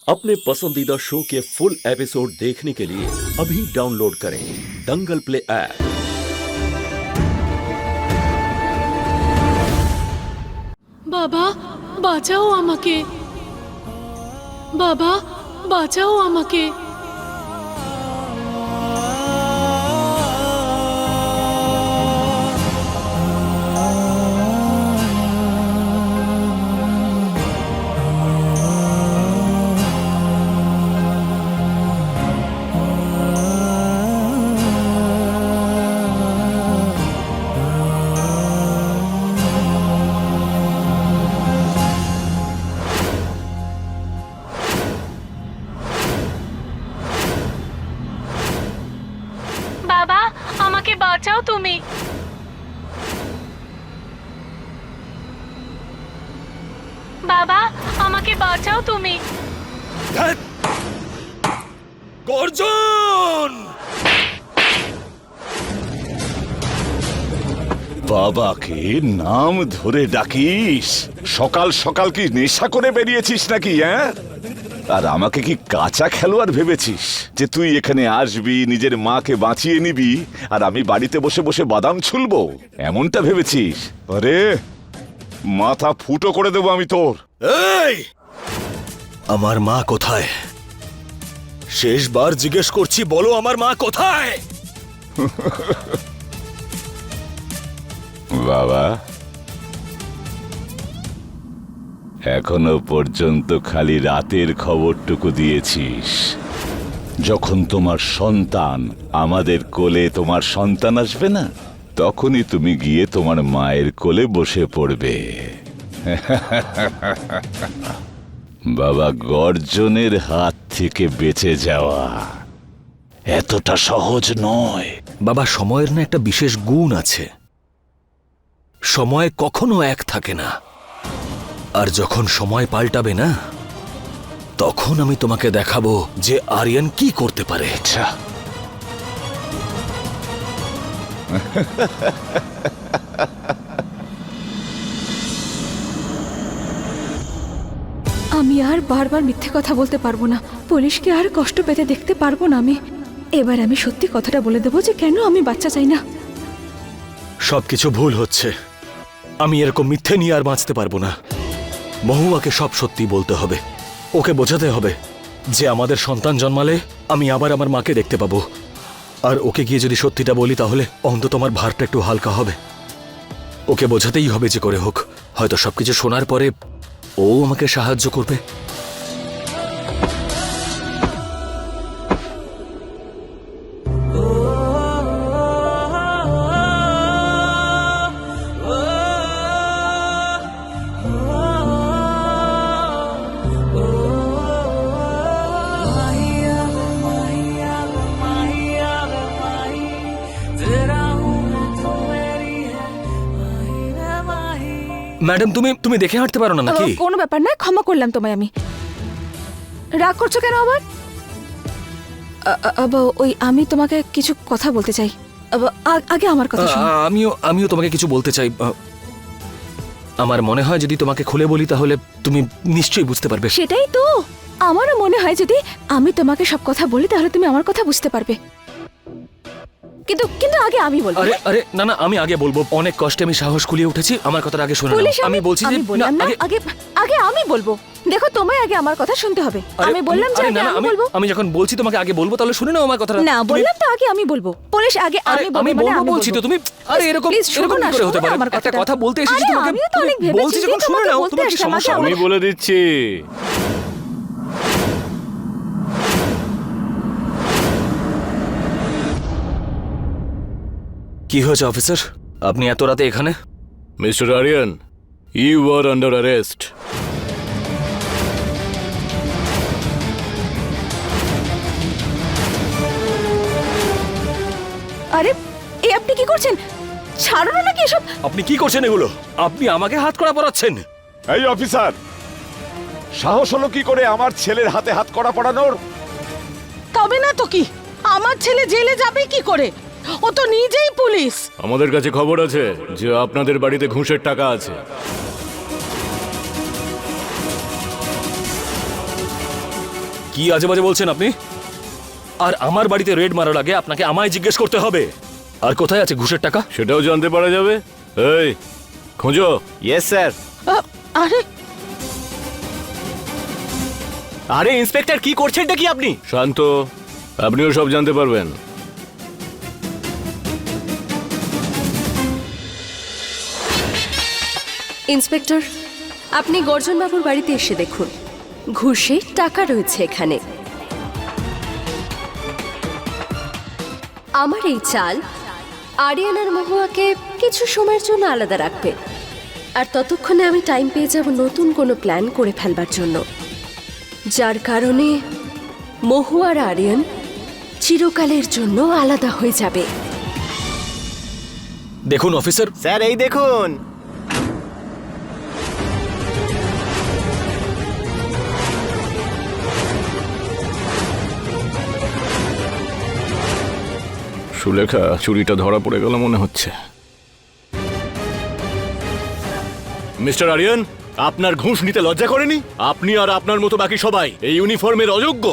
अपने पसंदीदा शो के फुल एपिसोड देखने के लिए अभी डाउनलोड करें दंगल प्ले ऐप। বাবা বাঁচাও আমাকে, বাবা বাঁচাও আমাকে। বাবা আমাকে বাঁচাও তুমি, বাবা আমাকে বাঁচাও তুমি। গর্জন! বাবাকে নাম ধরে ডাকিস? সকাল সকাল কি নেশা করে বেরিয়েছিস নাকি? হ্যাঁ, আর আমাকে কি কাঁচা খেলোয়াড় ভেবেছিস যে তুই এখানে আসবি, নিজের মাকে বাঁচিয়ে নিবি, আর আমি বাড়িতে বসে বসে বাদাম ছুলবো? এমনটা ভেবেছিস? আরে মাথা ফুটো করে দেবো আমি তোর। এই, আমার মা কোথায়? শেষবার জিজ্ঞেস করছি, বলো আমার মা কোথায়? বাবা, এখনো পর্যন্ত খালি রাতের খবরটুকু দিয়েছিস। যখন তোমার সন্তান, আমাদের কোলে তোমার সন্তান আসবে না, তখনই তুমি গিয়ে তোমার মায়ের কোলে বসে পড়বে। বাবা, গর্জনের হাত থেকে বেঁচে যাওয়া এতটা সহজ নয়। বাবা, সময়ের না একটা বিশেষ গুণ আছে। সময় কখনো এক থাকে না, আর যখন সময় পাল্টাবে না, তখন আমি তোমাকে দেখাবো যে আরিয়ান কি করতে পারে। আচ্ছা, আমি আর বারবার মিথ্যে কথা বলতে পারবো না। পুলিশকে আর কষ্ট পেতে দেখতে পারবো না আমি। এবার আমি সত্যি কথাটা বলে দেবো যে কেন আমি বাচ্চা চাই না। সবকিছু ভুল হচ্ছে। আমি এরকম মিথ্যে নিয়ে আর বাঁচতে পারবো না। মহুয়াকে সব সত্যি বলতে হবে। ওকে বোঝাতে হবে যে আমাদের সন্তান জন্মালে আমি আবার আমার মাকে দেখতে পাবো। আর ওকে গিয়ে যদি সত্যিটা বলি, তাহলে অন্তত আমার ভারটা একটু হালকা হবে। ওকে বোঝাতেই হবে যে করে হোক। হয়তো সবকিছু শোনার পরে ও আমাকে সাহায্য করবে। ম্যাডাম, তুমি দেখে হাঁটতে পারো না নাকি? কোনো ব্যাপার না, ক্ষমা করলাম তোমায় আমি। রাগ করছো কেন আবার? ওই আমি তোমাকে কিছু কথা বলতে চাই। আগে আমার কথা শোনো। আমিও তোমাকে কিছু বলতে চাই। আমার মনে হয় যদি তোমাকে খুলে বলি, তাহলে তুমি নিশ্চয়ই বুঝতে পারবে। সেটাই তো আমারও মনে হয়, যদি আমি তোমাকে সব কথা বলি তাহলে তুমি আমার কথা বুঝতে পারবে। কিন্তু কিন্তু আগে আমি বলবো। আরে আরে না না, আমি আগে বলবো। অনেক কষ্টে আমি সাহস কুলিয়ে উঠেছি। আমার কথাটা আগে শুনে নাও। আমি বলছি যে বললাম না, আগে আমি বলবো। দেখো, তোমায় আগে আমার কথা শুনতে হবে। আমি বললাম যে আগে আমি বলবো। আমি যখন বলছি তোমাকে আগে বলবো, তাহলে শুনে নাও আমার কথাটা। না, বললাম তো আগে আমি বলবো। পুলিশ আগে আমি বলবো বলছি তো তুমি। আরে এরকম কি করে হতে পারে? একটা কথা বলতে এসেছি তোমাকে, আমিও তো অনেক ভেবেছি। বলছি যখন শুনে নাও। তোমার কি সমস্যা? আমি বলে দিচ্ছি। কি হয়েছে অফিসার? আপনি এত রাতে এখানে? Mister Aryan, you are under arrest. আরে এই আপনি কি করছেন? ছাড়ো না নাকি এসব? আপনি কি করছেন এগুলো? আপনি আমাকে হাত করা পরাচ্ছেন। এই অফিসার, সাহস হলো কি করে আমার ছেলের হাতে হাত করা পড়ানোর? তবে না তো কি, আমার ছেলে জেলে যাবে কি করে? ও তো নিজেই পুলিশ। আমাদের কাছে খবর আছে যে আপনাদের বাড়িতে ঘুষের টাকা আছে। কি আজে বাজে বলছেন আপনি? আর আমার বাড়িতে রেড মারার আগে আপনাকে আমায় জিজ্ঞেস করতে হবে। আর কোথায় আছে ঘুষের টাকা? সেটাও জানতে পারা যাবে। এই খোঁজো। Yes sir. আরে আরে ইন্সপেক্টর কি করছেনটা কি আপনি? শান্ত, আপনিও সব জানতে পারবেন। ইন্সপেক্টর, আপনি গর্জনবাবুর বাড়িতে এসে দেখুন, ঘুষের টাকা রয়েছে এখানে। আমার এই চাল আরিয়ান আর মহুয়াকে কিছু সময়ের জন্য আলাদা রাখবে, আর ততক্ষণে আমি টাইম পেয়ে যাব নতুন কোনো প্ল্যান করে ফেলবার জন্য, যার কারণে মহুয়া আর আরিয়ান চিরকালের জন্য আলাদা হয়ে যাবে। দেখুন অফিসার, স্যার এই দেখুন। সুলেখা, চুরিটা ধরা পড়ে গেল মনে হচ্ছে। মিস্টার আরিয়ান, আপনার ঘুষ নিতে লজ্জা করেনি? আপনি আর আপনার মতো বাকি সবাই এই ইউনিফর্মের অযোগ্য।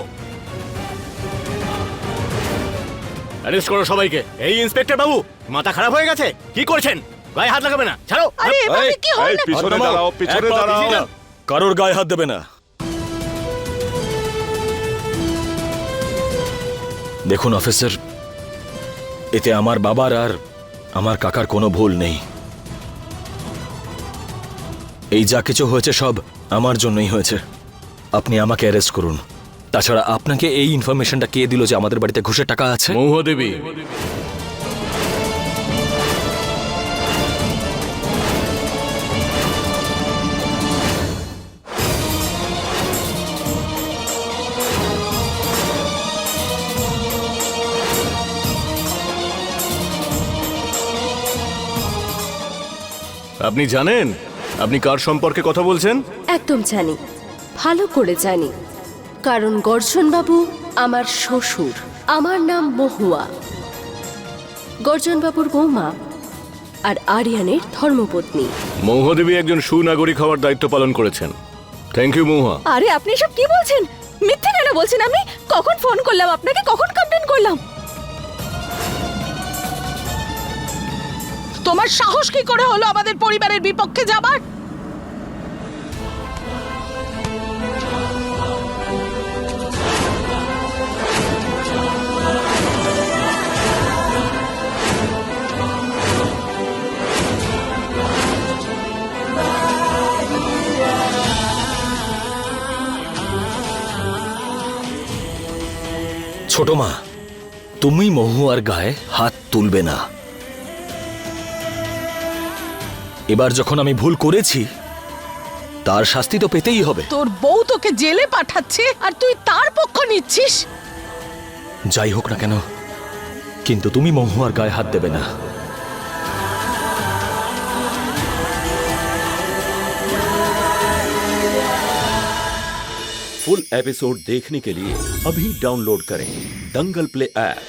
অ্যারেস্ট করো সবাইকে। এই ইন্সপেক্টর বাবু, মাথা খারাপ হয়ে গেছে? কি করছেন? গায়ে হাত লাগাবে না, ছাড়ো। আরে এভাবে কি হয় এই না? পিছনে দাঁড়াও, পিছনে দাঁড়াও। কারোর গায়ে হাত দেবে না। দেখুন অফিসার, এতে আমার বাবার আর আমার কাকার কোনো ভুল নেই। এই যা কিছু হয়েছে সব আমার জন্যই হয়েছে। আপনি আমাকে অ্যারেস্ট করুন। তাছাড়া আপনাকে এই ইনফরমেশনটা কে দিল যে আমাদের বাড়িতে ঘুষের টাকা আছে? মহুয়া দেবী। আপনি জানেন আপনি কার সম্পর্কে কথা বলছেন? একদম জানি, ভালো করে জানি, কারণ গর্জনবাবু আমার শ্বশুর। আমার নাম মহুয়া, গর্জনবাবুর বৌমা আর আরিয়ানের ধর্মপত্নী। মহুয়া দেবী একজন সুনাগরিক হওয়ার দায়িত্ব পালন করেছেন। থ্যাংক ইউ মহুয়া। আরে আপনি এসব কি বলছেন? মিথ্যে কেন বলছেন? আমি কখন ফোন করলাম আপনাকে, কখন কমপ্লেন করলাম? তোমার সাহস কি করে হলো আমাদের পরিবারের বিপক্ষে যাবার? ছোট মা, তুমি মহুয়ার গায়ে হাত তুলবে না। এবার যখন আমি ভুল করেছি তার শাস্তি তো পেতেই হবে। তোর বউ তোকে জেলে পাঠাচ্ছে আর তুই তার পক্ষ নিচ্ছিস? যাই হোক না কেন, কিন্তু তুমি মহুয়ার গায়ে হাত দেবে না। फुल एपिसोड देखने के लिए अभी डाउनलोड करें दंगल प्ले ऐप।